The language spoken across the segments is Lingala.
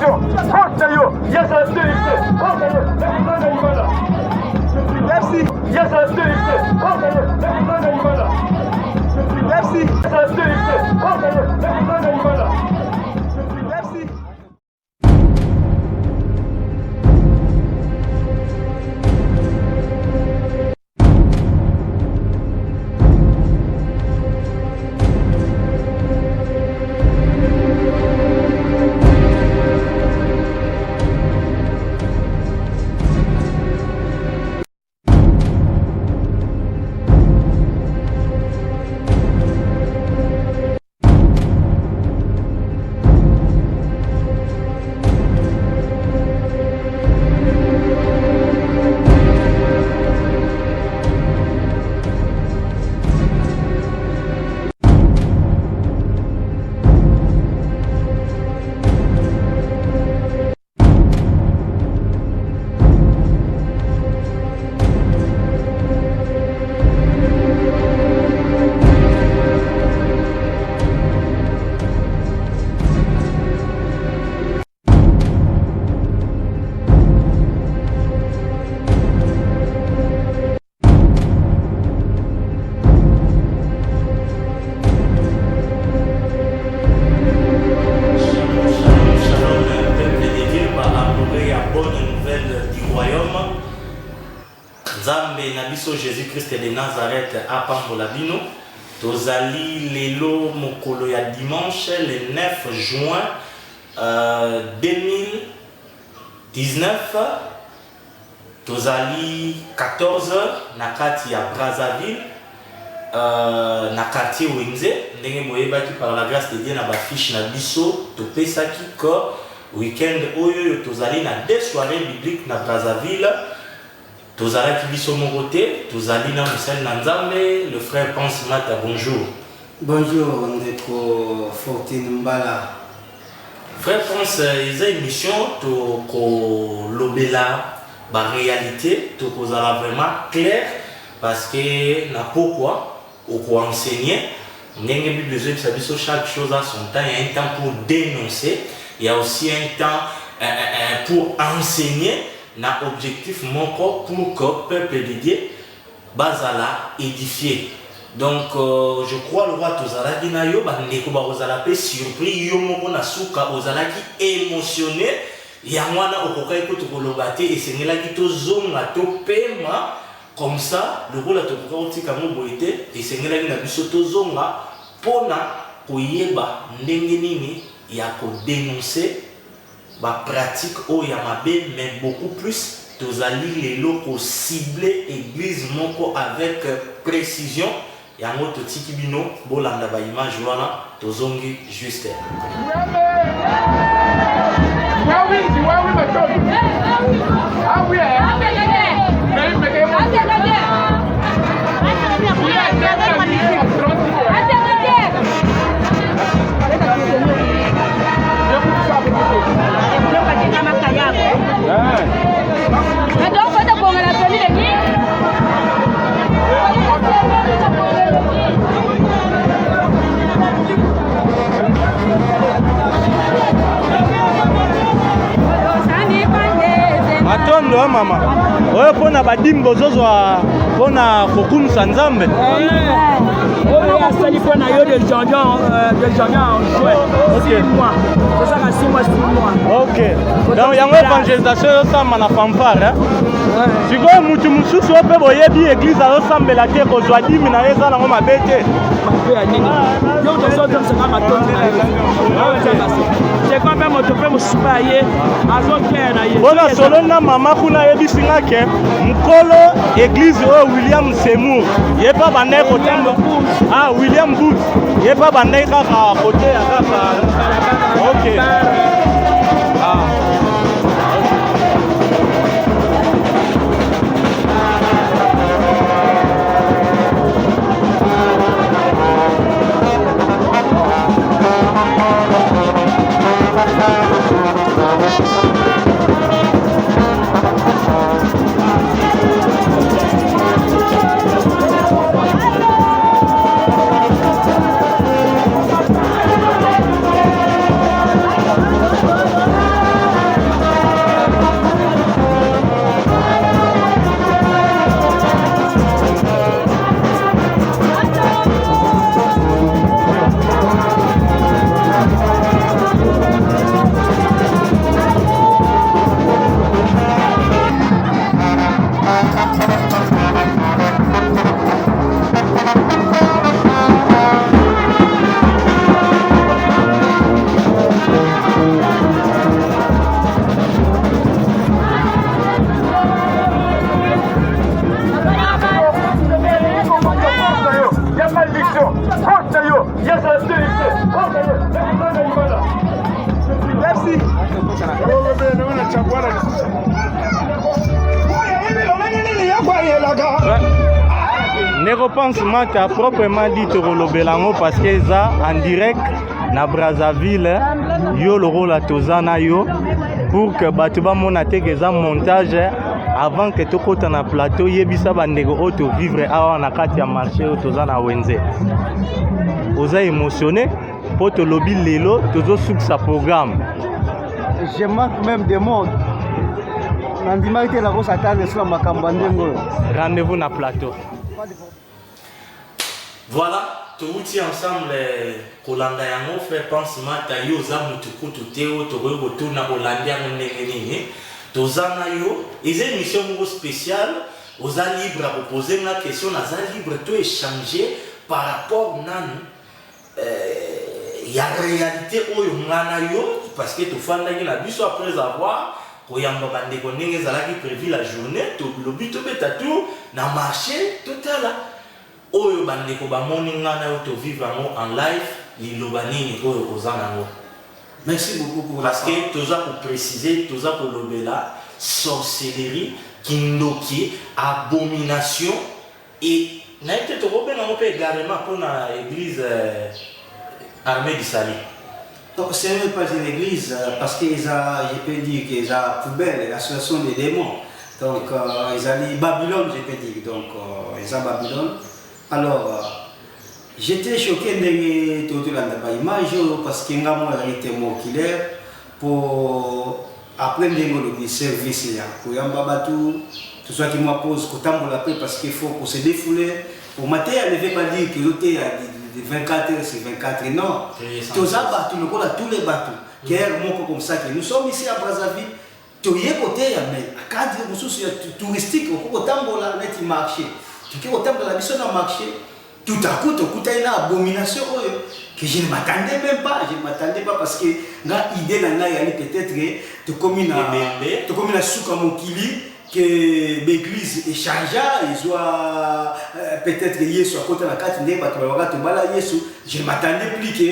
opposition. Porte-yo, Yaza Stélixé, porte-yo, merci. Yaza Stélixé, porte-yo, merci. Yaza Stélixé, porte-yo, merci. Jésus-Christ de Nazareth à Pambolabino, Tozali Lelo Mokolo ya dimanche le 9 juin 2019, Tozali 14h na kati ya Brazzaville, na quartier Winze, ndenge boyebaki par la grâce de Dieu na bafiche na biso, topesaki ko week-end oyo tozali na 2 soirées bibliques na Brazzaville. Tozala Kibiso Moroté, Tozali na Moussel Nanzambe, le frère Pense Mata, bonjour. Bonjour, Ndeko Fortine Mbala. Frère Pense, il y a une mission pour l'obéla, la réalité, pour vraiment clair, parce que n'a pourquoi, pour enseigner, il y a besoin de chaque chose à son temps. Il y a un temps pour dénoncer, il y a aussi un temps pour enseigner. Na objectif mon corps pour que le peuple de Dieu bazala édifié. Donc je crois le roi Tozala Dinayo bandeko ba ozala pe surpris yo moko na suka ozala ki émotionné ya mwana okokai ko tokolobate et sengela ki to zonga to pema comme ça le rôle to ko tika mo boité et sengela ki na biso to zonga pona koyeba ndenge nini ya ko dénoncer ba pratique au Yamabe, mais beaucoup plus tozali les locaux ciblés église moko avec précision. Yango totiki bino bolanda ba image wana tozongi juste. Matondo mama, oyo pona badimbo zozwa pona kokumisa Nzambe. Oyo asali pona yo de janvier OK. C'est ça que 6 mois. OK. Donc yango évangélisation yo samba na fanfare hein. Siko mutu mususu ope boyebi église azo sambela te kozwa dimi na eza nango mabete. Mabe ya nini? Yo tozo donc c'est ma tonne na yo. C'est quand même motope musupaye azo clair na yo. Bona solo na mama kuna yebisinga ke mukolo église o William Seymour yeba bande ko tembo. Ah William Booth yeba bande kaka côté ya kaka. OK. Ah. Ne repense mata proprement dit Torolobelango parce que ça en direct na Brazzaville yo le rôle à Tozana yo pour que batuba monate que ça montage avant que tokota na plateau yebisa bandeko auto vivre awa na kati ya marché Tozana Wenze. Oza émotionné pour te lobby lelo tozo sous sa programme. Je manque même des mots. Rendez-vous na plateau. Voilà, tout ensemble, Kolanda yango fait pensement à yo za mutuku tuteo to retourna Hollanda ngene tozana yo, ils ont une mission spéciale, aux libres à poser une question, aux libre tout échanger par rapport à la réalité où yo parce que tout fan na biso après avoir koyamba bande konenge zalaki prévu la journée to lobby to betatu na marché total oyo bande ko ba morning na to vivre en live li lobanini oyo ozana ngo. Merci beaucoup pour parce que toza pour préciser toza pour lobela sorcellerie kindoki abomination et na été to robena mo pe également pour na église armée du Sali. Donc c'est même pas une église parce que je peux dire qu'ils ont poubelle, l'association des démons. Donc ils ont dit Babylone, je peux dire. Donc ils ont Babylone. Alors j'étais choqué de tout l'image parce que j'ai été témoin oculaire pour apprendre le service là. Pour Yambabatu, tout ça qui me pose parce qu'il faut pour se défouler. Pour mater, elle ne veut pas dire que l'autre de 24 heures sur 24 heures, non. Tous les bateaux, nous avons tous les bateaux. Qui est comme ça. Nous sommes ici à Brazzaville. Tous les côtés, mais à cadre touristique, on peut aller marché. Tu peux aller la mission dans marché. Tout à coup, tu as une abomination que je ne m'attendais même pas. Je ne m'attendais pas parce que l'idée peut-être de comme une souka mokili. Que l'église est changée, ils soit peut-être Yesu à côté de la carte, je ne m'attendais plus que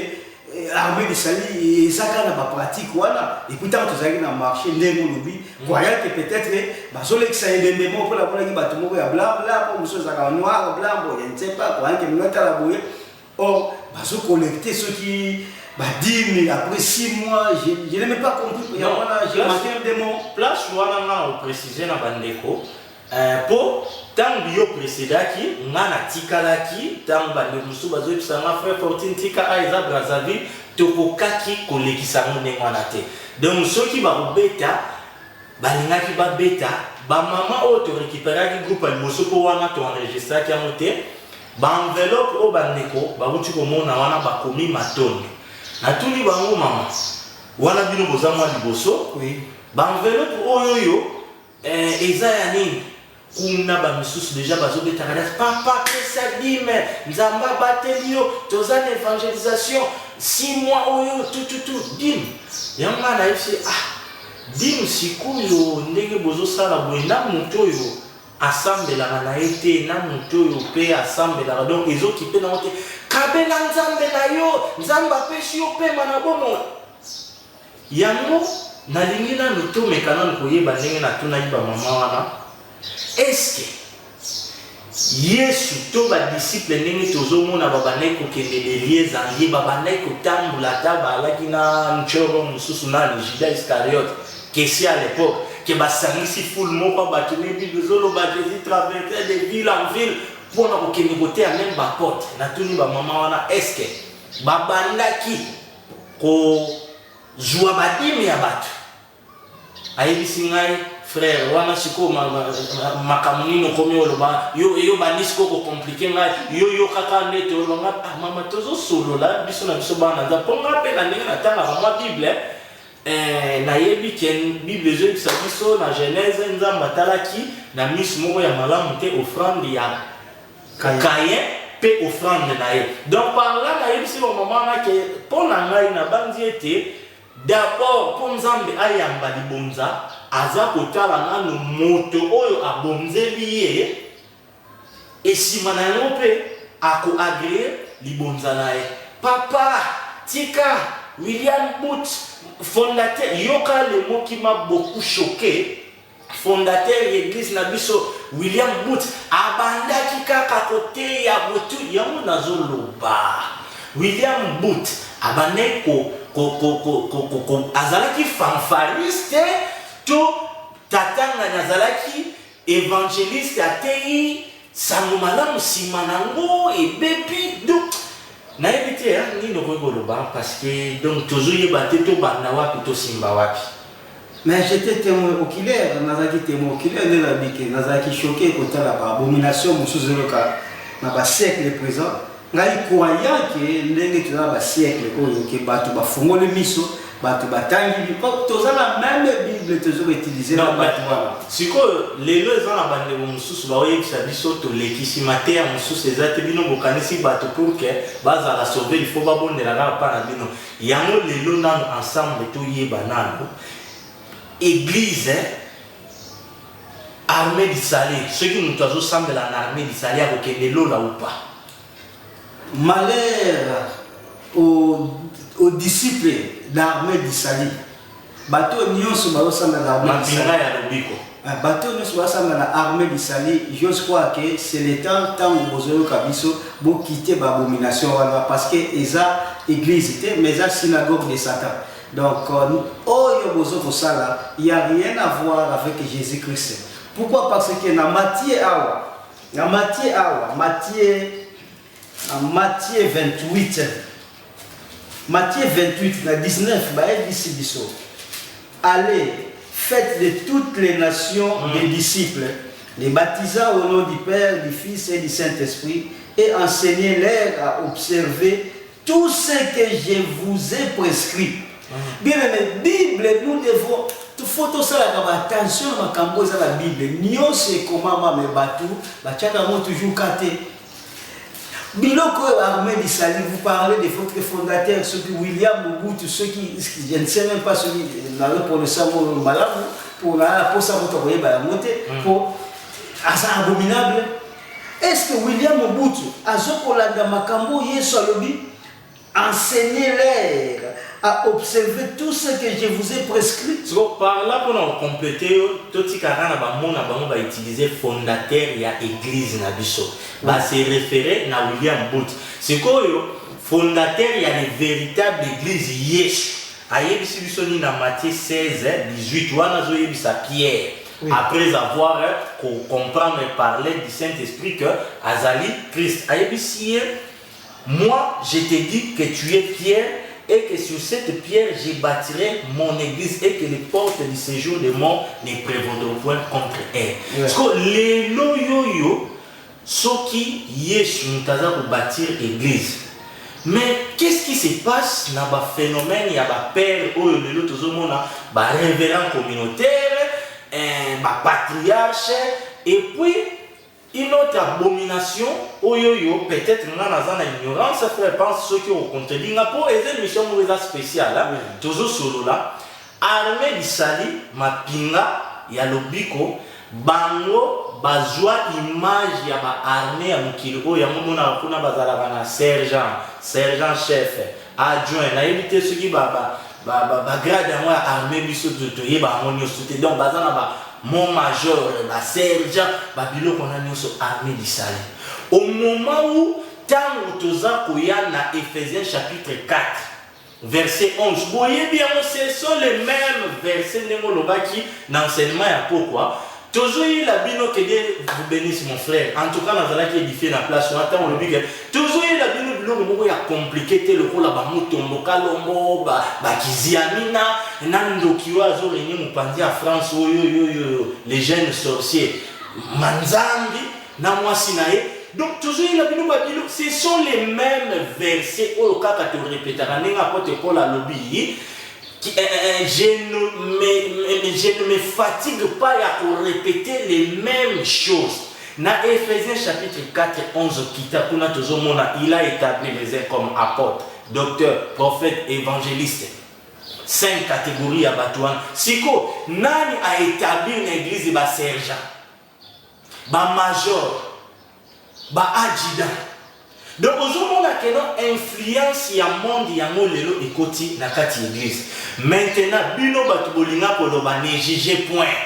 l'armée de Sali et ça a pas pratique voilà et puis tant que tu as dans marché ndemo lobby croyant que peut-être baso l'exa et des mots pour la bonne qui bat tout ya blanc blanc pour monsieur ça noir blanc je ne sais pas croyant que nous ta la bouée or baso collecter ceux qui bah 10 000 après 6 mois, je n'ai même pas compris. J'ai manqué un démon. Place où on a précisé dans Bandeko, pour tant bio précédaki, on a tikalaki, tant Bandeko Soubazo, qui s'en a fait 14 tika Aïza Brazzaville, Tokokaki, collègue qui s'en a manate. Donc ceux qui va bêta, balinga qui va bêta, ba maman auto récupérer qui groupe al moso pour wana to enregistrer qui a monté, ba enveloppe au Bandeko, ba uti ko mona wana ba komi matoni. Na tuli bango mama wana bino bozamwa liboso oui ba enveloppe oyoyo eza ya nini kuna ba misusu déjà bazo betaka papa que ça dit mais nzamba batelio tozana évangélisation 6 mois oyo tout dim yanga na ici dim sikuyo ndenge bozo sala boina muto yo asambela na été na muto yo pe asambela donc ezokipe na mote kabela nzambe na yo nzamba peshi yo pe mana bomo yango nalingi na luto mekana koyeba ndenge na tuna yiba mama wana est-ce que Yesu to ba disciple ndenge tozomona babandai kokende delie zangi babandai kotambula taba alaki na nchoro mususu na Judas Iscariote kesi à l'époque que basangisi foule moko batuni bizolo ba Jésus traversait de ville en ville pour na kokende côté à même ba porte na tuni ba mama wana est-ce que babandaki ko joua badimi ya batu ayebisi ngai frère wana siko makamuni no komi oloba yo banisiko ko compliquer ngai yo kaka ndete olonga mama tozo solo la biso na biso bana za ponga pe na ndenge na tanga ba Bible na yebi ken Bible zo bisa biso na Genèse nzamba talaki na miss moko ya malamu te offrande ya Caïn pe offrande na ye donc par là na yebi si au moment na ke pona ngai na bandi ete d'abord pour nzambe ayamba libonza aza kotala nanu moto oyo abonzeli ye esima na yango pe ako agréer libonza na ye papa tika William Booth, fondateur, yoka le mot qui m'a beaucoup choqué, fondateur de l'église Nabiso, William Booth, abandaki kaka côté ya botu, yango nazoloba. William Booth, abandaki azalaki fanfariste, to tatanga nazalaki évangéliste atei, Samumala Simanango et Bépi. Donc, na évité ni no koloba parce que donc toujours yebate to banawa plutôt simbawapi. Mais j'étais témoin oculaire, nazaki témoin oculaire de la bique, nazaki choqué contre la abomination musuzu loka na ba siècle présent. Ngai croyant que ndenge tu ba siècle ko ke batu ba fongole miso, batu batangi bi ko toza la même Bible toujours utilisée dans batu wana. Siko lelo eza na bande mususu ba oyebisa biso to lekisi mater mususu ezate bino bokanisi batu pour que baza la sauver il faut ba bondela na pa na bino. Yango lelo nano ensemble to yeba nano. Église, armée du salut. Ceux qui nous ressemblent à l'armée du salut, avec les lots là ou pas. Malheur aux disciples d'armée du salut. Bateau nyonso ressemble à l'armée du salut. Bateau nyonso ressemble à l'armée du salut. Je crois que c'est le temps où vous avez quitté l'abomination parce que eza église, mais eza synagogue de Satan. Donc, il n'y a rien à voir avec Jésus-Christ. Pourquoi? Parce que dans Matthieu 28, Matthieu 28, dans 19, allez, faites de toutes les nations des disciples, les baptisant au nom du Père, du Fils et du Saint-Esprit, et enseignez-les à observer tout ce que je vous ai prescrit. Bien aimé, Bible, nous devons, il faut tout ça, attention à la Bible. Nous, c'est comment me battu, toujours caté. Biloko armée du salut, vous parlez de votre fondateur, ceux qui William Mobutu, ceux qui, je ne sais même pas ceux qui n'avaient pour le savoir malade, pour ça, pour ça abominable. Est-ce que William Mobutu, à ce qu'on l'a dans Makambo, enseignez-les à observer tout ce que je vous ai prescrit. Par là, pour nous compléter, tout ce qu'on va utiliser fondateur et l'église Nabiso. C'est référé à William Booth. C'est quoi fondateur et les véritables églises Yesh. Aïe, si vous sonnez dans Matthieu 16, 18, on a joué sa pierre. Après avoir comprendre et parler du Saint-Esprit que Azali Christ. Aïe, moi, je te dis que tu es Pierre et que sur cette pierre, je bâtirai mon église et que les portes du séjour de mort ne prévaudront point contre elle. Parce que les loyoyo, ceux qui yesh mutaza pour bâtir l'église. Mais qu'est-ce qui se passe dans le phénomène? Il y a des pères, des révérends communautaires, des patriarches, et puis une autre abomination, peut-être nous avons une ignorance, frère, pense ceux qui ont contredit. Pour une mission spéciale, toujours sur là, armée du Sali, ma pinga, ya lobiko, bango, bazwa image ya ba armée ya mukilo, ya mumuna kuna bazala na sergent chef, adjoint, na éviter ceux qui grade à moi armée biso de yeba monio soute donc bazana ba mon major, ma sergent, babilo qu'on a mis sur armée du salut. Au moment où, tant que toza koya na Ephésiens chapitre 4, verset 11, vous voyez bien, ce sont les mêmes versets qui l'enseignement à pourquoi. Toujours il a bino que Dieu vous bénisse mon frère. En tout cas, dans la qui édifié la place, on attend le big. Toujours il a bino il a compliqué le rôle à Bamutombo, Kalombo, Bakiziamina, Nando Kiwa, Zorini, Mupandi à France, les jeunes sorciers, Manzambi, Namwasinae. Donc toujours il a bino, ce sont les mêmes versets au cas que tu répètes, Paul à lobby. Je ne me fatigue pas à répéter les mêmes choses. Dans Ephésiens chapitre 4, 11, il a établi les uns comme apôtres, docteurs, prophètes, évangélistes. 5 catégories à Batouan. Siko, Nani a établi une église de sergent, major, adjudant. Donc aujourd'hui on a une influence ya monde yango lelo ekoti na kati église. Maintenant bino batu bolinga koloba négliger point.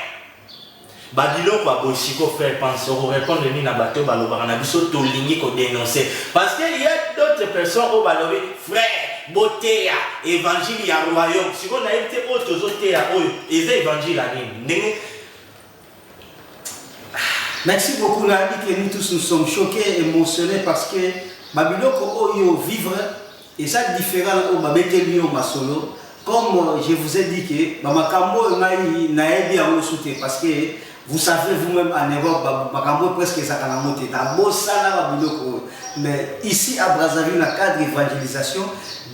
Babilo kwa boshiko faire penser au répondre ni na bato baloba na biso to lingi ko dénoncer parce que il y a d'autres personnes au balobi frère beauté ya évangile ya royaume si on a été autre zoté ya oyo eza évangile la nini. Merci beaucoup Nabi, que nous tous nous sommes choqués, émotionnés parce que Babiloko Oyo vivre et ça différent au Babetelion Masolo. Comme je vous ai dit que Bamakambo naebi à soutenir parce que vous savez vous-même en Europe, Bamakambo presque ça a monté. Mais ici à Brazzaville, dans le cadre d'évangélisation,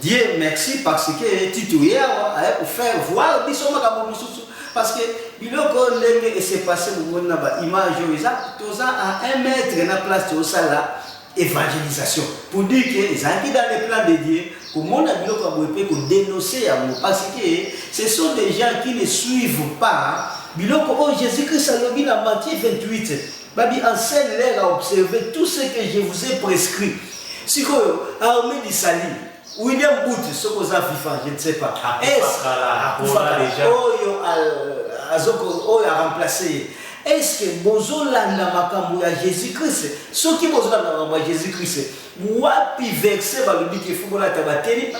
Dieu merci parce que Titouya pour faire voir parce que biloko ndenge et c'est passé pour na ba image toza à 1 mètre na place au sala évangélisation pour dire que ils ont dans les plans de Dieu pour mon biloko boepé pour dénoncer amour parce que ce sont des gens qui ne suivent pas biloko oh Jésus-Christ a lobi dans Matthieu 28 babi enseigne leur à observer tout ce que je vous ai prescrit si que armée du salut William Booth, ce qu'on a vivant, je ne sais pas. Est-ce qu'il a remplacé? Est-ce que Bozolanda Makambo à Jésus-Christ? Ce qui Bozolanda à Jésus-Christ, wapi versé va le dire qu'il faut qu'on a tabaté,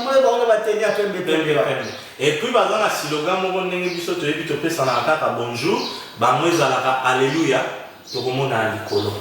et puis dans la slogan mon ndenge biso to yebi to pesa na kaka bonjour, ba mweza la alléluia, to komona likolo.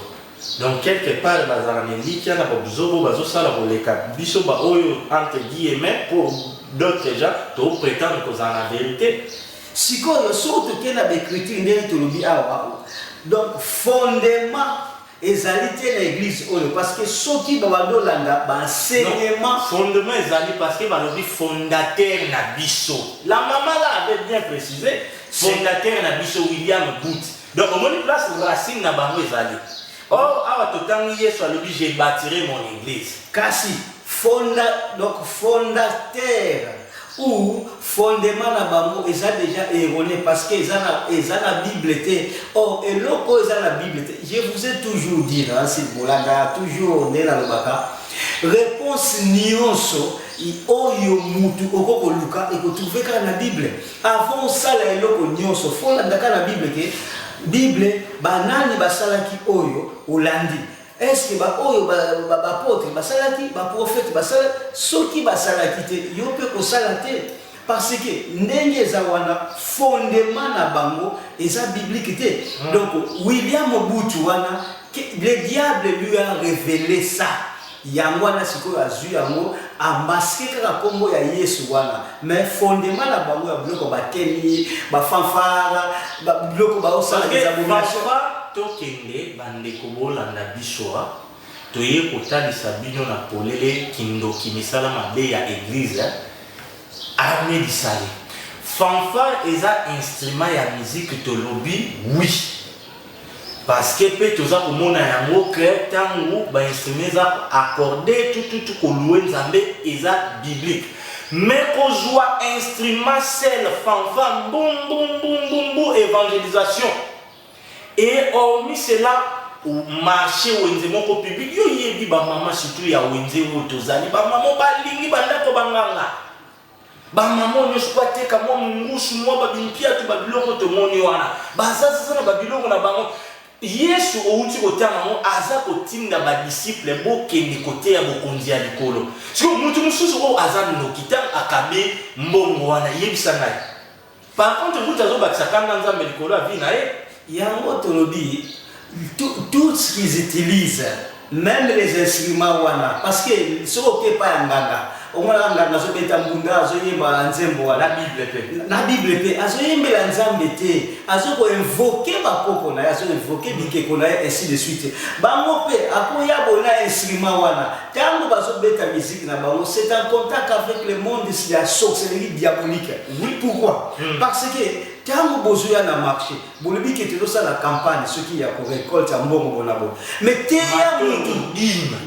Donc quelque part bazara neliki na bozobo bazosala boleka biso ba oyo entre guillemets pour d'autres gens to prétendre que ça la vérité sikoyo surtout que na écriture ndenge to lobi awa donc fondement ezali te na église oyo parce que soki babandolanda ba enseignement fondement ezali parce que ba lobi fondateur na biso la maman là avait bien précisé fondateur na biso William Booth donc au moins place racine na bango ezali. Or, à tout Yesu a dit j'ai bâtiré mon église. Kasi donc fondateur ou fondement na bango ils ont déjà erroné parce que ils ont la Bible té. Or et loko ils ont la Bible té. Je vous ai toujours dit hein, c'est bolanga toujours né na lobaka. Réponse nyonso oyo mutu okoko luka et que trouver ka na Bible. Avant ça la loko nyonso fonda ka na Bible ke Bible banani basalaki oyo olandi est-ce que ba oyo ba apôtre basalaki ba prophète basala soki basalaki te yo pe ko salate parce que ndenge za wana fondement na bango eza biblique te donc William Booth wana le diable lui a révélé ça yango wana sikoyo azui yango amaske kaka kombo ya Yesu wana mais fondement na bango ya biloko bateli ba fanfara ba biloko ba osala des abominations to kende bande ko bolanda bisoa to ye kotalisa bino na polele kindo kimisala mabe ya église armée du salut fanfare eza instrument ya musique to lobby oui. Parce que peut-être que mon amour crée tant ou ba instrument za accordé tout ko louer nzambe eza biblique mais qu'on joue instrument seul fanfare boum boum boum boum boum évangélisation et hormis cela au marché wenze moko public yo yebi ba maman surtout ya wenze otozali ba maman ba lingi banda ko banganga ba maman ne soit te ka mo mungusu mo ba bimpia tu ba biloko to moni wana ba sasa na ba biloko na bango Yesu outi kotanga mo aza kotinda ba disciple bokende kote ya bokonzi ya likolo. Siko mutu mususu o aza nokita akabe mbongo wana yebisa ngai. Par contre vous tazo bakisa kanga nzambe likolo a vi na ye yango tolobi tout ce qu'ils utilisent même les instruments wana parce que soko ke pa nganga omona nganga zo beta mbunda zo yemba nzembo wana na Bible pe azo yembela nzambe te azo ko invoquer ba koko na azo invoquer bikeko na ainsi de suite bango pe akoya bona instrument wana tango bazo beta musique na bango c'est en contact avec le monde de la sorcellerie diabolique. Oui pourquoi parce que tango bozoya na marché bolobi ke tezo sa la campagne ce qui ya ko récolte mbongo bonabo mais te ya mutu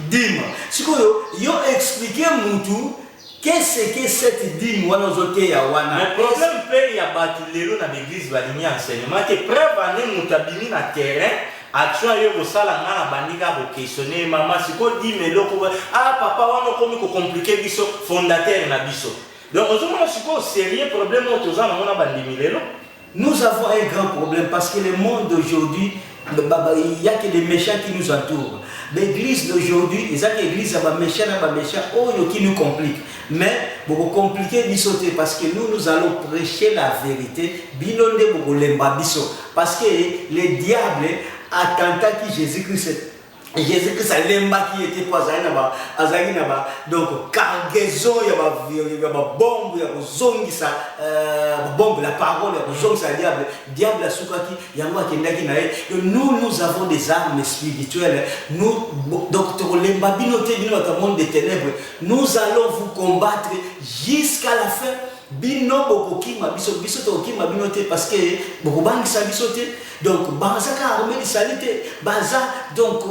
dîme sikoyo yo expliquer mutu qu'est-ce que cette dîme wana zote ya wana le problème pe ya batu lelo na l'église balingi enseignement que preuve ane mutabini na terrain action yo kosala nga na bandika ko questionner maman siko di meloko ah papa wana komi ko compliquer biso fondateur na biso donc ozomona siko sérieux problème otoza na mona bandimi lelo. Nous avons un grand problème parce que le monde d'aujourd'hui, il n'y a que des méchants qui nous entourent. L'église d'aujourd'hui, il y a que l'église qui nous complique. Mais beaucoup compliqué d'issoter parce que nous allons prêcher la vérité. Parce que les diables attentat qui Jésus-Christ. Jésus-Christ a l'emba qui était pas azali naba donc cargaison il y a bombe il y a zongi ça bombe la parole il y a zongi ça diable sukaki yango akendaki na nous avons des armes spirituelles nous docteur lemba binote bino dans monde des ténèbres nous allons vous combattre jusqu'à la fin. Bino bokokima biso tokima binote parce que bokobangisa bisote donc bazaka armée de salité baza donc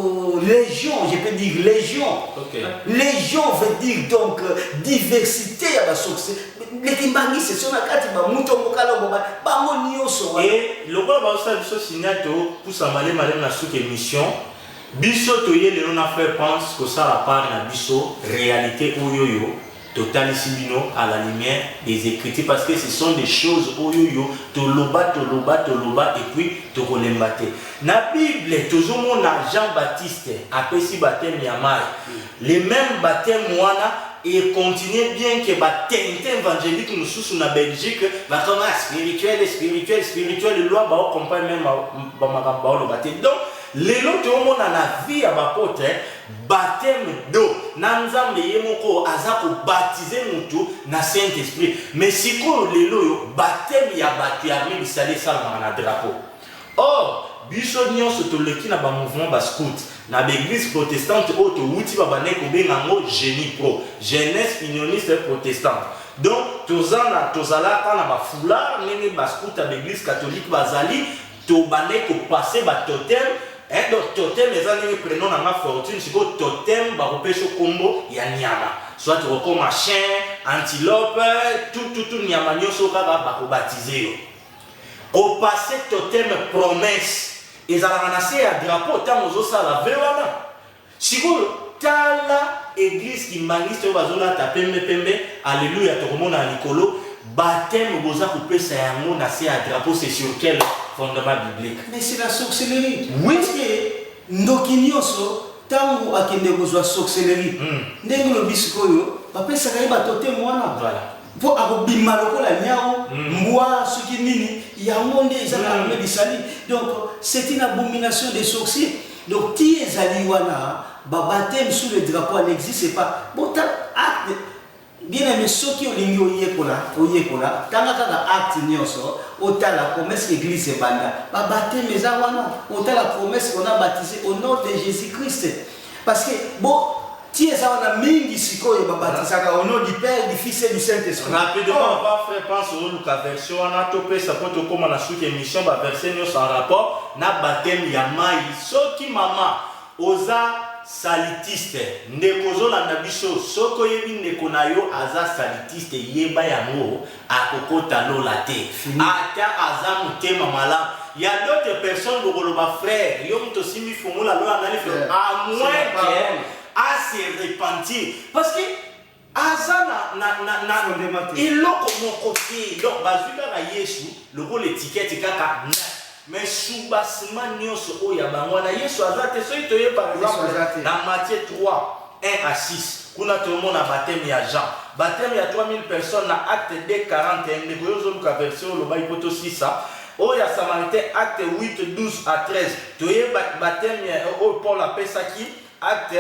légion je peux dire légion. Okay. Légion veut dire donc diversité ya ba succès les kimbangi c'est son akati ba muto mokala boba ba monioso et le quoi ba ça biso signato pour ça malé na sous émission biso toye le on a fait pense que ça la part na biso réalité oyoyo total sibino à la lumière des écritures parce que ce sont des choses oyoyo toloba et puis tokolembate na Bible toujours na Jean-Baptiste apesi baptême ya mai les mêmes baptêmes wana et continuer bien que baptême évangélique nous sous na Belgique va comme spirituel loi ba comprendre même ba makamba lo baptême donc les lots on a la vie à bapote baptême d'eau nanzambe yemoko azako baptiser mutu na Saint-Esprit mais si ko lelo baptême ya batu ya mi bisale sala na drapeau or biso nyonso to leki na ba mouvement ba scout na l'église protestante auto wuti ba bané ko benga ngo génie pro jeunesse unioniste protestante donc tozana tozala kana ba foulard nene ba scout à l'église catholique bazali to bané ko passer ba totem. Donc totem les années prenons dans ma fortune c'est que totem va repêcher au combo ya nyama soit comme chien antilope tout nyama nyoso kaka ba ko baptiser yo au passé totem promesse ils allaient ramasser à drapeau tant aux osa la vewana siko tala église qui maniste bazola ta pembe alléluia to komona likolo baptême boza ko pesa yango na se à drapeau c'est sur quel fondement biblique. Mais c'est la sorcellerie. Oui. Parce que ndokinyoso tangu akende kozwa sorcellerie. Ndenge lo bisikoyo bapesa kaiba totem wana. Voilà. Po akobima lokola nyao mbwa suki nini yango nde ezaka armée de sali. Donc c'est une abomination des sorciers. Donc ti ezali wana ba baptême sous le drapeau n'existe pas. Bon acte bien aimé ceux qui ont oyekola tanga kaka acte nyonso ota la promesse l'église est banda ba baptême ezawana ota la promesse qu'on a baptisé au nom de Jésus-Christ parce que bon ti ezawana mingi sikoyo ba baptisaka au nom du Père du Fils et du Saint-Esprit. Rapidement on va faire pense au Luca version on a topé ça pour comme on a sous émission ba verset nyonso en rapport na baptême ya mai soki mama oza salitiste ndekozo la nabiso soko yebi ndeko na yo aza salitiste yeba yango akokota lola te ata aza mutema mala il y a d'autres personnes bokoloba frère yo muto simi fongola lola nali fait à moins que à se repentir parce que aza na iloko moko te donc bazuka na Yesu le rôle étiquette kaka mais soubasement nyonso oya bangwana Yesu azate so itoye par exemple dans Matthieu 3 1 à 6 kuna tomo na baptême ya Jean baptême ya 3000 personnes na acte 2 41 ne goyozo luka version lo bayi poto 6 oya Samaritain acte 8 12 à 13 toye baptême ya Paul appelle ça qui acte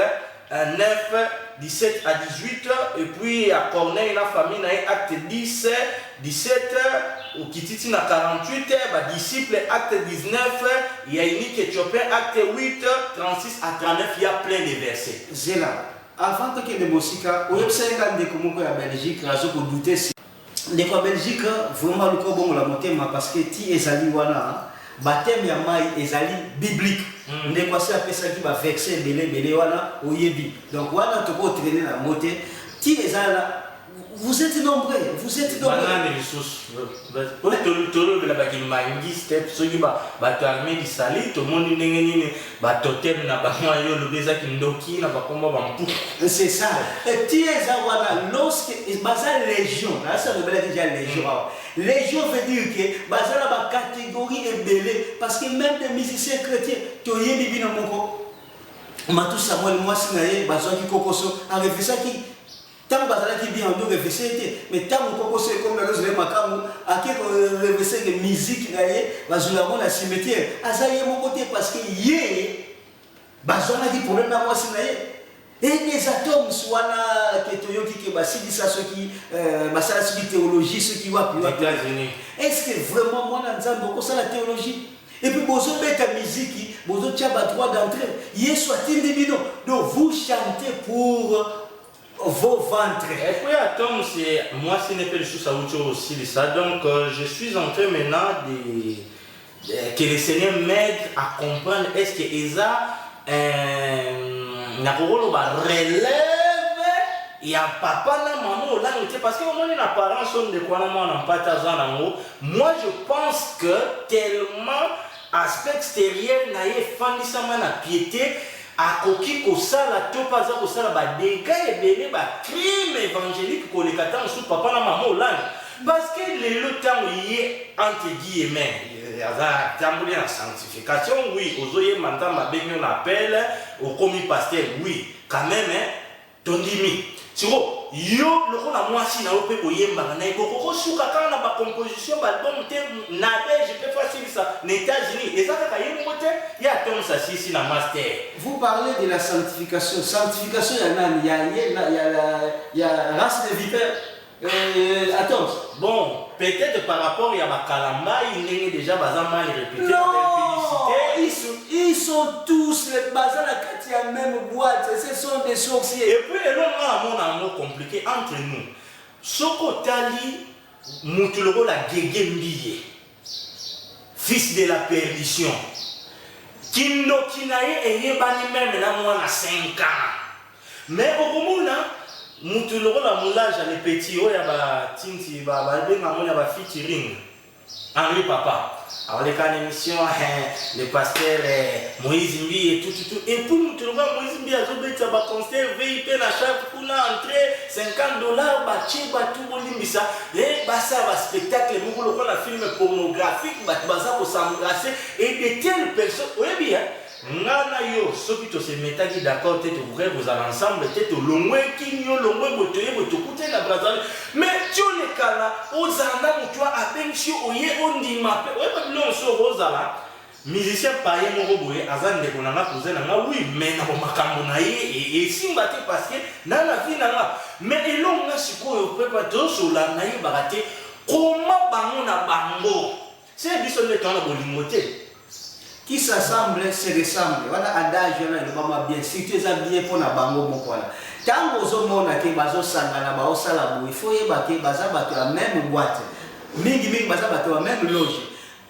9 17 à 18 et puis à Corneille la famille na acte 10 17 au Kititi na 48 ba disciple acte 19 il y a unique éthiopien acte 8 36 à 39 il y a plein de versets Zela avant que les mosika au yebsenga ndeko moko ya Belgique razo ko douter si ndeko ya Belgique vraiment le ko bongo la motema parce que ti ezali wana baptême ya mai ezali biblique ndeko asi apesa ki ba verset belé wana oyebi donc wana to ko traîner na moté ti ezala vous êtes nombreux, vous êtes nombreux. Banane lisusu. Pour tolo la baki mangi step soki ba to armée di sali to monde ndenge nini ba totem na ba yo lo beza kindoki na ba komba ba mpu. C'est ça. Tu es à lorsque bazar légion, là ça veut dire déjà légion. Légion veut dire que bazar la catégorie est belée parce que même des musiciens chrétiens to yebi bino moko. Matou Samuel moi sinaye bazar ki kokoso en référence qui tant que qui bien en deux mais tant que c'est comme les makamu à qui réfléchir que musique gagne bazula la cimetière azaye mon côté parce que yé bazona qui problème na moi sinaye et les atomes soit na que toyo qui basi dit ça ce qui basala sur théologie ce qui va plus est-ce que vraiment moi na nzambe beaucoup ça la théologie et puis bozo beta musique bozo tia ba droit d'entrée yé soit-il divino donc vous chantez pour vos ventres. Et puis attends, moi ce n'est pas le sous aussi de ça. Donc je suis en train maintenant que le Seigneur m'aide à comprendre est-ce que Esa n'a pas relève il y a papa na maman là parce que on est na parents sont de quoi na moi na pata en haut. Moi je pense que tellement aspect extérieur na ye fandisa na piété à koki kosala to paza kosala ba dégâts ebele ba crime évangélique ko le kata sous papa na maman là parce que le temps yé entre guillemets aza tambuli na sanctification oui ozoye manda mabenyo na appel au commis pasteur oui quand même tondimi siko yo lokola mwasi na ope koyemba na ikoko suka kana ba composition ba album te na belge peut facile ça aux États-Unis et ça ka yembo te ya tom ça si na master. Vous parlez de la sanctification. Sanctification il y a race de vipères. Attends. Bon, peut-être par rapport à ma kalamba, il est déjà mal répété. Non, ils sont tous les bazars à la même boîte. Ce sont des sorciers. Et puis, il y a un mot compliqué entre nous. Soko Tali, Moutuloko la Gegembiye, fils de la perdition. Kindo Kinaye et Yebani même là, moi, à 5 ans. Mais au Komuna, Moutuloko la moulage à les petits, il y a Tinti, il y a featuring. Henri Papa. Alors les cas d'émission, le pasteur Moïse Mbi et tout. Et puis nous trouvons Moïse Mbi à Zobet, à concert, VIP, à chaque coup, entrée, $50, baché, batou, bolimisa. Et ça va spectacle, nous voulons la film pornographique, baza pour s'embrasser. Et de telles personnes, oui bien. Ngana yo soki to se metaki d'accord tete vous allez ensemble tete longwe kinyo longwe botoye botokute na Brazzaville mais tu le kala ozanda mutwa abenshi oye ondima pe oye ba non so ozala musicien paye moko boye azande konanga cousin nga oui mais na makambo na ye et simba te parce que na la vie na mais elonga sikoyo pe pa to sola na ye barate comment bango na bango c'est biso le temps na bolimote qui s'assemble se ressemble. Voilà adage là le mama bien. Si tu es habillé pour na bango moko là. Tant ozo mona ke bazo sangana ba osala il faut yeba ke baza bato la même boîte. Mingi baza bato la même loge.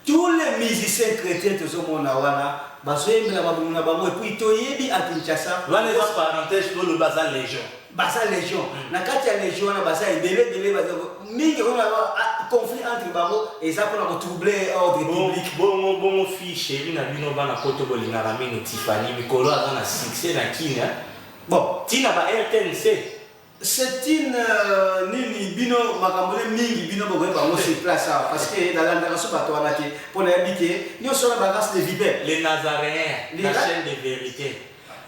Tous les musiciens chrétiens ozo mona wana bazo yemela ba na bango et puis to yebi à Kinshasa. Voilà les parenthèses pour le bazar légion. Bazar légion. Na kati ya légion na bazar belé bazo mingi on a conflit entre bango et ça pour troubler ordre public. Bon fille chérie na bino bana koto bolinga na mino Tiffany mikolo aza na succès na kina. Bon, tina ba RTNC. C'est une nini bino makambole mingi bino bokoy bango sur place parce que dans la nation bato wana ke pour la habiter nous sommes la race de vipères. Les Nazaréens, la chaîne de vérité.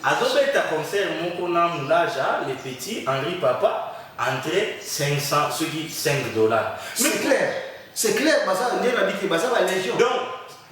Azobeta concert moko na mulaja les petits Henri Papa entre 500 ceux qui $5. C'est clair, bazar ndé na biki bazar la légion. Donc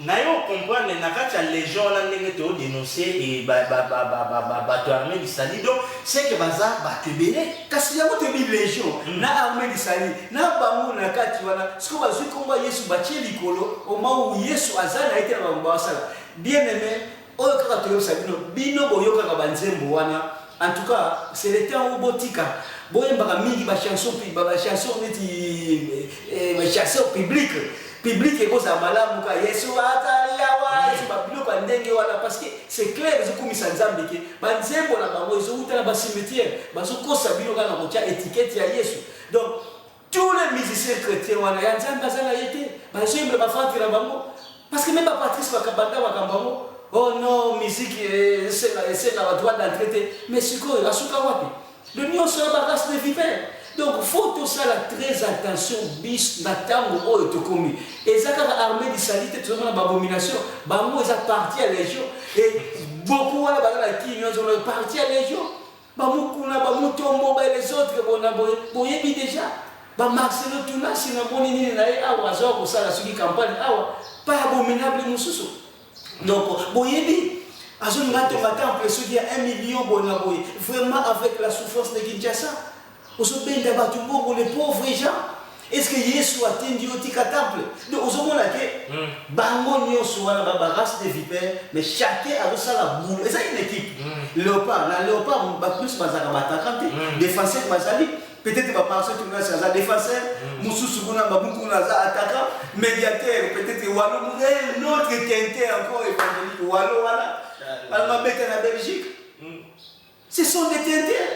nayo comprendre na kati ya légion na ndenge to dénoncer et bato armée du sali donc c'est que bazar bato belé kasi yango te bi légion na armée du sali na bango na kati wana siko bazui komba Yesu batie likolo au moment où Yesu azana été na bango basala bien aimé oyo kaka to yosa bino boyoka ka banzembo wana en tout cas c'est le temps où botika boyembaka mingi ba chanson neti ba chanson public et boza malamu ka Yesu ataliawa Yesu babilo kwa ndenge wana parce que c'est clair ezokumisa nzambe ke banzembo na bango ezouta na ba cimetière bazokosa bino kana kotia étiquette ya Yesu Donc, tous les musiciens chrétiens, il y a des gens qui été, parce que même Patrice Wakabanda, oh non, musique, c'est la droit d'entraîner. Mais c'est quoi, la soukawapi. Le nion sera la race de vipères. Donc, il faut tout ça, très attention, bis, natango, oh, et tout commis. Et ça, quand l'armée de salité, tout le monde a abomination, bah, moi, ils ont parti à Légion. Et beaucoup, là, ils ont parti à Légion. Bah, moi, tombo, les autres, bon, il y a déjà. Bah, Marcelo Tuna, si on a bon nini na au hasard pour ça la suivi campagne pas abominable mususu. Donc boyebi azon ngato matin ceux qui a 1 million bona boy vraiment avec la souffrance de Kinshasa. Au benda batumbo les pauvres gens. Est-ce que Yesu attendi au tika temple? Donc aux hommes là que bango nyoso wana ba race de vipères mais chacun a ça la boule. Et ça une équipe. Léopard, la léopard ba plus bazaka batakante défenseur bazali. Peut-être va marcher tout le monde, c'est un défenseur, Moussou Bouna Baboukou Naza attaquant, médiateur, peut-être Wallo, un autre quintet encore évangélique, Wallo, voilà. Allemand Bête en Belgique. Ce sont des tintins.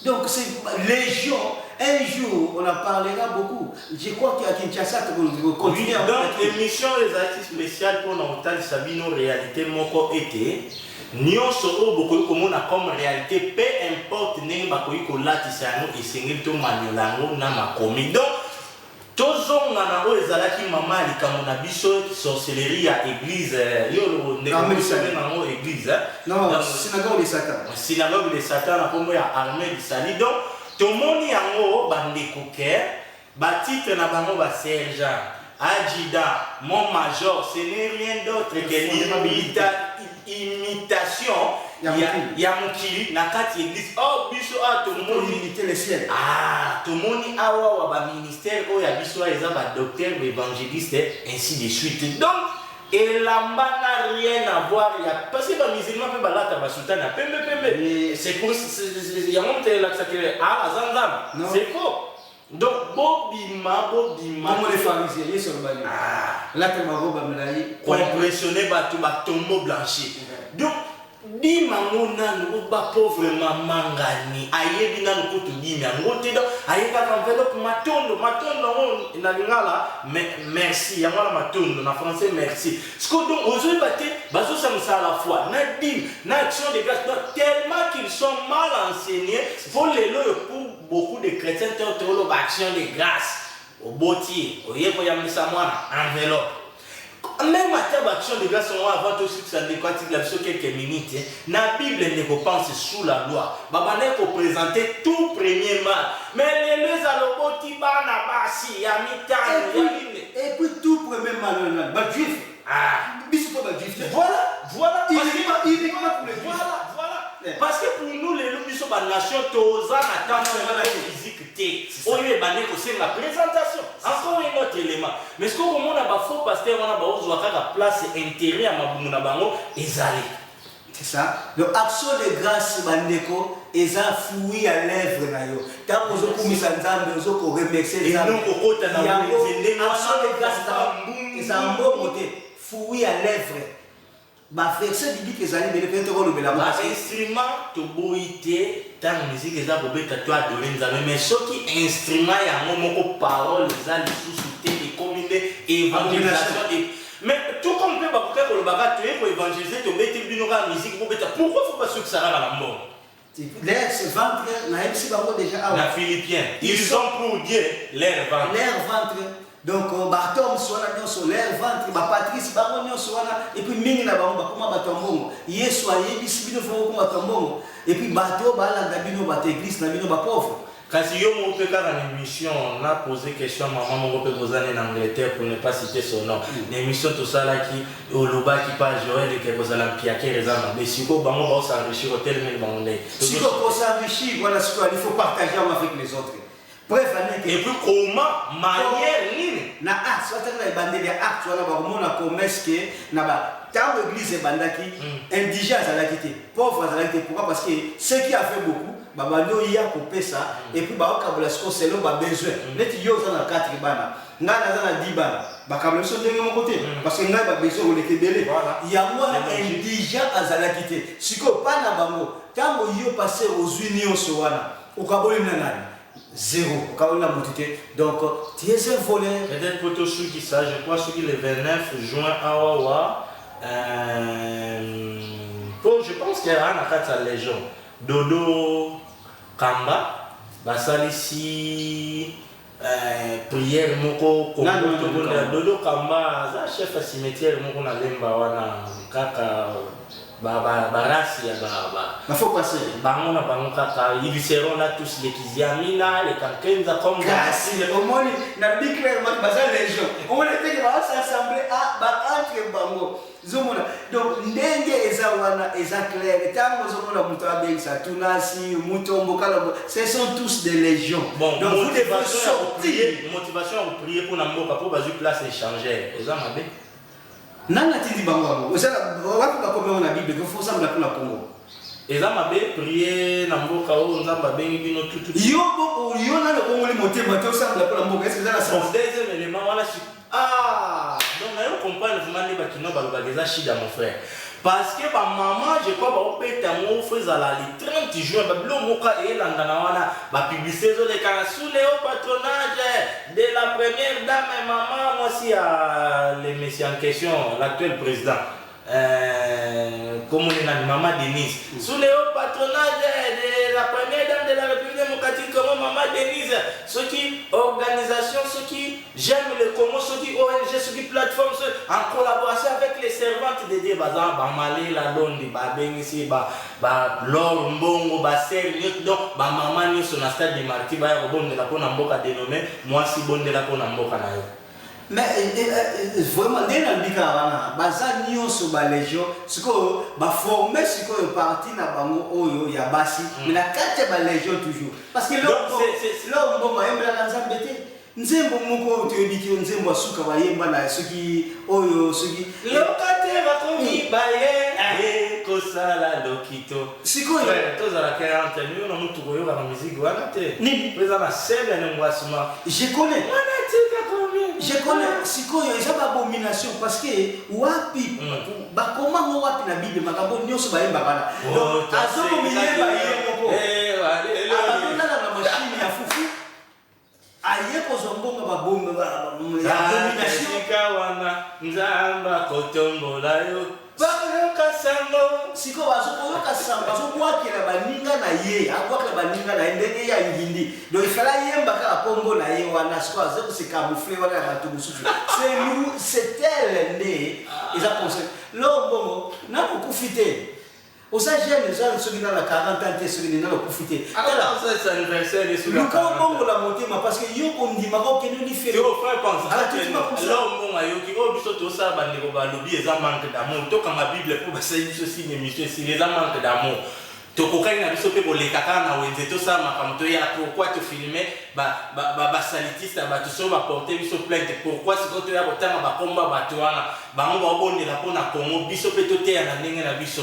Donc, c'est Légion. Un jour, on en parlera beaucoup. Je crois qu'à Kinshasa, on continue à donc, l'émission Les Artistes Spéciales pour Nantal Sabino Réalité Moko été. Nyonso o bokoyi komona comme réalité, peu importe ndenge bakoyi kolatisa yango esengeli to manyolango na makomi. Donc tozonga na oyo ezalaki mama likambo na biso sorcellerie ya église yo ndeko nango église non synagogue de Satan. Synagogue de Satan na kombo ya armée du salut. Donc tomoni yango bandeko ke batitre na bango ba sergent adjudant mon major, ce n'est rien d'autre que l'imitation Yamukili na kati église. Oh biso a tout le monde imiter les ciels. Ah tout le monde a wa ba ministère o ya biso eza ba docteur ba évangéliste ainsi de suite. Donc et là-bas n'a rien à voir, parce que les musulmans peuvent balata ba sultana pembe c'est pour il y a monté là ça que ah zanzam c'est faux. Donc bobima comme les pharisiens ils sont bannis. Là que ma robe amelaï pour impressionner bato ba tombeau blanchi. Donc di mamona no ba pauvre maman ngani ayebi na ko to di mi ngote do ayeka ka enveloppe matondo on na lingala merci ya ngala matondo na français merci. Ce que donc aujourd'hui bazo ça à la fois na dim na action de grâce tellement qu'ils sont mal enseignés pour les lois pour beaucoup de chrétiens théolo action de grâce au botier au yeko ya msamwana enveloppe. Même à telle action de grâce, on va avoir tout ce que ça découvre quelques minutes. La Bible ne pense sous la loi. Baba ne faut présenter tout premièrement. Mais les aloboti bana basi ya mitano. Et puis tout premièrement le juif. Voilà. Parce que pour nous, les loups sont la nation, Toza, Nathan, physique, T. On y est banné que c'est la présentation. Encore un autre élément. Mais ce qu'on a un faux pasteur, on a la place intérieure à Mabunabango et Zali. C'est ça. Donc, action de grâce, Bandeko, ils ont fouillé à l'œuvre. Quand vous avez commis ça, vous avez remercié les amis. Action de grâce, ils ont beau côté. Fouillé à l'œuvre. Bah verset dit que Zali Belé peut le bela. Bah instrument to boité tant musique eza bobeta to adorer nzambe mais soki instrument ya moko parole za lisusu te et combiné évangélisation. Mais tout comme peut ba peut le baga tu es pour évangéliser to bete bino ka musique bobeta pourquoi faut pas ce que ça la mort. L'air se ventre na MC bango déjà na Philippiens ils ont pour Dieu leur ventre. Donc batom soit nyonso l'air ventre ba Patrice bango nyonso wana et puis mingi na bango bakoma batombongo Yesu ayebisi bino fo ko batombongo et puis bato bala ngabino ba église na bino ba pauvre. Kasi yo mo pe ka na émission on a posé question maman mo pe poser en Angleterre pour ne pas citer son nom. L'émission tout ça là qui oloba qui pas Joël et que vous allez piaquer les âmes mais si ko bango ba s'enrichir au tel même bango. Si ko pour s'enrichir voilà ce qu'il faut partager avec les autres. Et puis comment manière ligne na acte soit na bandeli acte wana ba komona commerce que na ba tant l'église bandaki indigent azalaki te pauvre azalaki te pourquoi parce que ce qui a fait beaucoup ba bando ya kopesa et puis ba okabula sko selon ba besoin neti yo za na 4 bana ngana za na 10 bana ba kabula so ndenge mon côté parce que ngai ba besoin o lekebele ya mwana indigent azalaki te siko pa na bango tango yo passer aux unions so wana okaboli na nani zéro. Quand on a monté, donc tu es un voleur. Peut-être pour tous ceux qui savent, je crois que le 29 juin à Wawa, je pense qu'il y a un légion. Dodo Kamba, basali si prière moko Dodo Kamba, za chef à cimetière moko na lemba wana kaka barasi ya Il faut passer. bango na bango kaka ils seront là tous les Kiziamina les Kankenza comme Kasi au moins na big clairement bazal légion. On va dire que va s'assembler à entre bango. Zomona. Donc ndenge eza wana eza clair. Tango zomona muto abengisa tunasi mutombo kala ce sont tous des légions. Bon, donc vous devez sortir. Motivation à prier pour n'amboka pour bazu place échangère. Eza mabe. Nana tindi bango. Osala wapi ba komé na Bible que faut ça na pour Congo. Eza mabe prier n'amboka o nzamba bengi bino tout. Yo na le Congo le monter matin ça na pour Congo. Est-ce que ça la sens? Deuxième élément voilà donc là on comprend vraiment les bakino balobageza shida mon frère. Parce que ba maman je crois ba opeta mo faisait la 30 juin ba bilo moka et landana wana ba publicité zo les cas sous le patronage de la première dame maman moi aussi à les messieurs en question l'actuel président comme on est la maman Denise sous le patronage de la première dame de la République démocratique comme maman Denise ceux qui organisation ceux qui j'aime le Congo ceux qui ONG ceux qui plateforme en collaboration avec les servantes de Dieu bazan ba malé la londi ba bengisi ba lor mbongo ba ser donc ba maman ni sur la stade de Marti ba bon de la pona mboka dénommé moi si bon de la pona mboka na yo. Mais vraiment, dès le Bikawana, Baza Nyonso ba légion, ce qu'on va former, ce qu'on est parti na bango oyo ya basi, mais la carte ba légion toujours. Parce que là, on va yemba la nzambete. Nzembo moko to yebiki nzembo asuka ba yemba na soki oyo soki. Lokate va komi baye kosala lokito. Siko yo toza la 40 millions na mutu koyo ka musique wana te. Ni pesa na sebe na mwasuma. Je connais. Wana tika combien? Je connais sikoyo eza ba abomination parce que wapi ba comment wapi na Bible makambo nyonso ba yemba bana. Donc azo miyemba yemoko. Abadona na machine ya fufu. Aye kozongonga ba bombe ba abomination wana nzamba kotombola yo. Bakoyoka sango siko bazokoyoka sango bazokwakela baninga na ye akwakela baninga na ye ndenge ya ngindi donc ifala yemba kaka kombo na ye wana siko azokosekamufle wana ya bato mosusu c'est elle nde eza conseil lombongo nakokufi te oza jeune eza soki na 40 ans te soki na lokufi te luka obongola motema parce que yo kondimaka okende olifere lombongo ayoki oyo biso tosala bandeko balobi eza manque d'amour tokanga bible mpo basali biso sine émission esili eza manque d'amour tokokaki na biso mpe koleka kaka na wenze tosala makambo toya pourquoi tofilme basalitiste ya bato so baporte biso plainte pourquoi sikoyo toya kotanga bakomba bato wana bango baobondela mpo na Congo biso mpe toteya na ndenge na biso.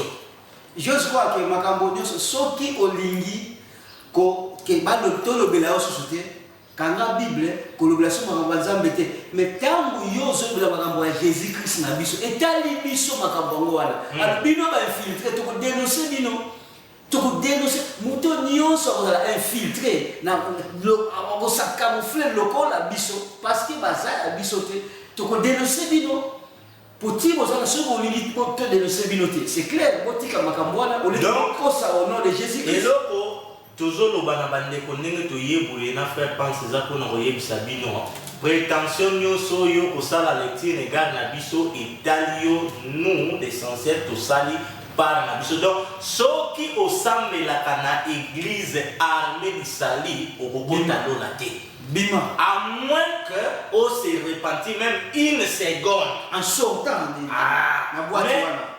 Je crois que makambo nyonso soki olingi ko ke ba tolobela yo susu te kanga Bible kolobela so makambo ya Nzambe te mais tango yo ozobela makambo ya Jésus Christ na biso etali biso makambo yango wana albino ba infiltré tokodénoncer bino tokodénoncer moto nyonso akozala infiltré na akosakamufle lokola biso parce que baza ya biso te tokodénoncer bino. C'est clair, donc, au nom de Jésus Christ. tozoloba na bandeko ndenge toyebule na frère pense eza mpona koyebisa bino prétention nyonso oyo kosala lecture egare na biso etali yo nous l'essentiel tosali par na biso donc soki osambelaka na église armée lisali okokota lola te bima à moins que on se repentir même une seconde en sortant na boîte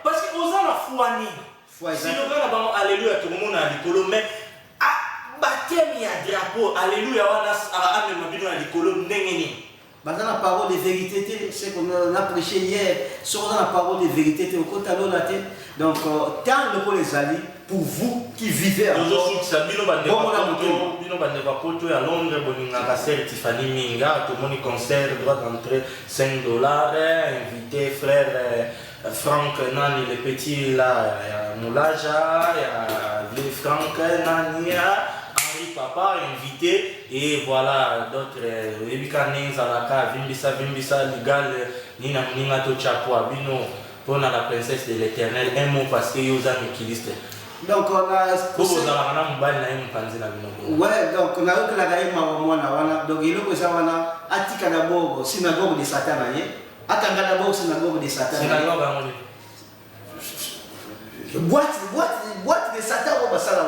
parce que oza na foi nini si le gars là alléluia tout le monde a likolo mais baptême ya drapeau alléluia wana amema bino na likolo ndenge nini dans la parole de vérité c'est qu'on a prêché hier sur la parole de vérité au côté la tête donc tant le les alliés pour vous qui vivez à bino bande bapoto ya Londres boningaka sœur Tiffany Minga tout le monde concert droit d'entrée $5 invité frère Franck Nani le petit là Moulaja ya vieux Franck Nani Henri papa, invité, et voilà, d'autres, Ebikanen, Zalaka, Vimbisa, Legal, Nina Mninga Tochapo, Abino, pour la princesse de l'éternel, un mot parce que Yosa Mikiliste. Donc on a... Ouais, donc on a eu que la gaïma donc il faut que ça wana atika d'abord synagogue de Satan atanga d'abord synagogue de Satan. Boîte de Satan au basala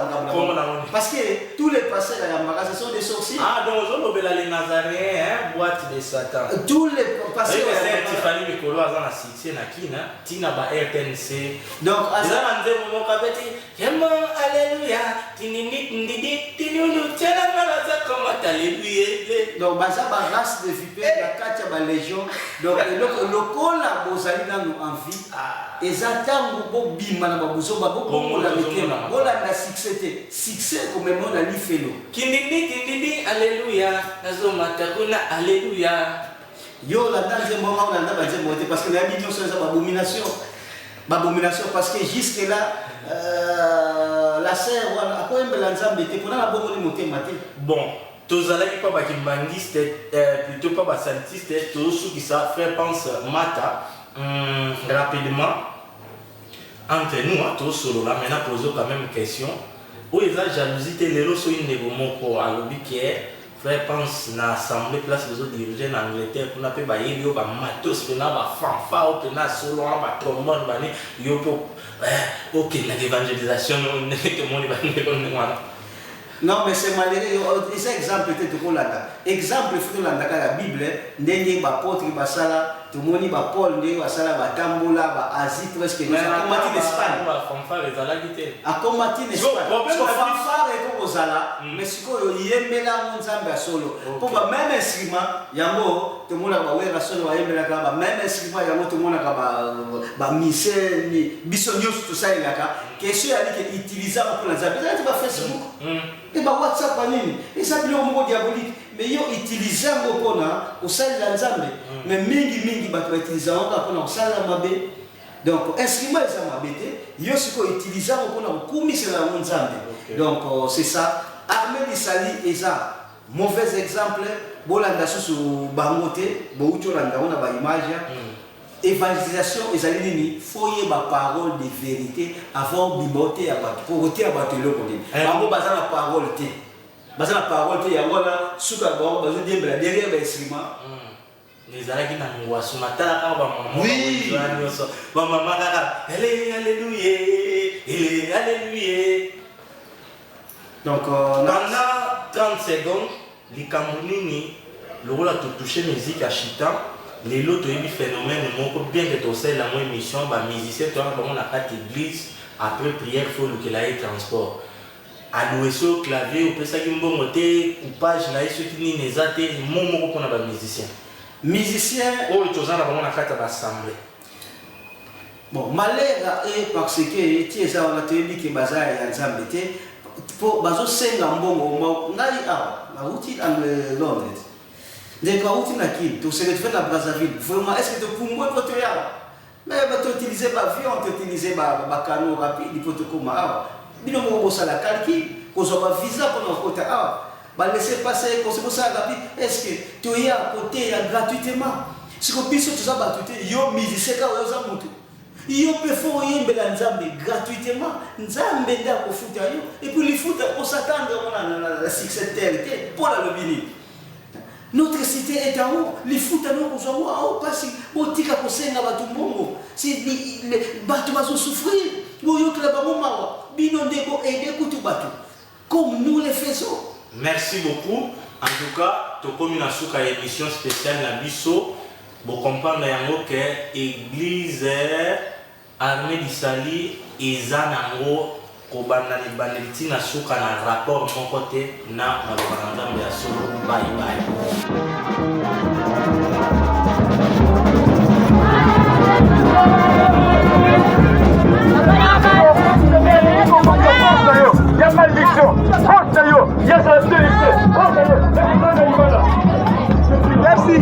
parce que tous les pasteurs à ce sont des sorciers. Ah donc on a les Nazaréens, boîte de Satan. Tous les pasteurs Tiffany Mikolo a na succès na kina, tina ba RTNC. Donc azana nze mo kabeti, yema alléluia, tinini ndidi tinulu tena na za comme alléluia. Donc baza ba race de vipère la katia ba légion. Donc le kola bozali dans nos envie. Ezatango bo bima na babuzo ba bo la metema. Bola na succès comme on a li felo. Kindidi alléluia, nazo matakuna alléluia. Yo la danse moment on a pas monter parce que la Bible c'est ça abomination. Abomination parce que jusque là la sœur voilà quoi même l'ensemble était pour la bonne monter matin. Bon, tozalaki pas bakimbangiste plutôt pas basaltiste, tous ceux qui ça frère pense mata rapidement entre nous tous solo là maintenant poser quand même une question. Où est la jalousie les loso une negomoko à lobby qui est frère pense na assemblée place les autres dirigeants en Angleterre pour n'appeler ba yeli ba matos pena ba fanfare pena solo ba trombone ba ni yo po OK la évangélisation on est tout le monde va nous. Non mais c'est malheureux c'est exemple peut-être ko landa exemple faut landa la Bible ndenge ba apôtre ba sala tout le monde ba Paul ndenge ba sala ba tambola ba Asie presque nous a combattu l'Espagne ba fanfare ezala gité a combattu l'Espagne parce que fanfare ko ozala mais sikoyo yembela nzambe solo pour ba même instrument yango tout le monde ba wera solo ba yembela ka ba même instrument yango tout le monde ka ba mise ni biso nyos tout ça il y a question ya que utiliser pour la nzambe ça ba Facebook et bah WhatsApp nini et ça c'est le mot diabolique mais yo utiliser ngo pona osali la nzambe mais mingi bato utiliser ngo pona osala mabe donc instrument ça mabe te yo siko utiliser ngo pona kumisa la nzambe donc c'est ça armée d'Isali eza mauvais exemple bolanda susu bangote bo utolanda ona ba image évangélisation ezali nini foyer ba parole de vérité avant biboté ya bato pour côté ya bato le kodini bango baza na parole te baza na parole te yango na suka bango bazo diembela derrière ba instrument les alaki na ngwasu matala ka ba mama oui ba mama kaka alléluia donc pendant 30 secondes likambo nini lokola to toucher musique à chita les autres phénomènes bien que tu sais la moindre émission bah musicien tu as dans la carte église après prière faut que la transport à l'ouest clavier ou peut ça qui me monter ou page là ceux qui n'y n'est été mon qu'on a pas musicien oh tu as dans la carte d'assemblée bon malheur et parce que tu es ça on a tenu que bazar et ensemble était pour bazo senga mbongo ngai na outil en Londres. Dès qu'on uti na qui, tu sais fait la Brazzaville. Vraiment, est-ce que tu peux moi côté là? Mais tu utiliser ba avion, tu utiliser ba canot rapide, il faut te comme ah. Bino mo bossa la calcul, qu'on soit visa pour côté ah. Ba laisser passer, qu'on se bossa rapide. Est-ce que tu y à côté gratuitement? Si qu'on puisse tout ça gratuité, yo musicien ka yo za mutu. Yo peut faire yembela nzambe gratuitement. Nzambe nda ko futa yo et puis les futa on s'attendre on la succès terre pour la lobini. Notre cité est en haut, les foot à nous en haut, pas si au tika kosenga batu mbongo. Si les batu bazo souffrir, boyo que la bamoma, binonde ko aider kutu batu. Comme nous les faisons. Merci beaucoup. En tout cas, to comme une souka émission spéciale na biso, bo comprendre yango que église armée d'Isali eza nango kobanda ni baneliti na suka na rapport mon côté na malobanda ya solo bye bye. Il y a malédiction, il y a sa Merci.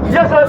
il y a sa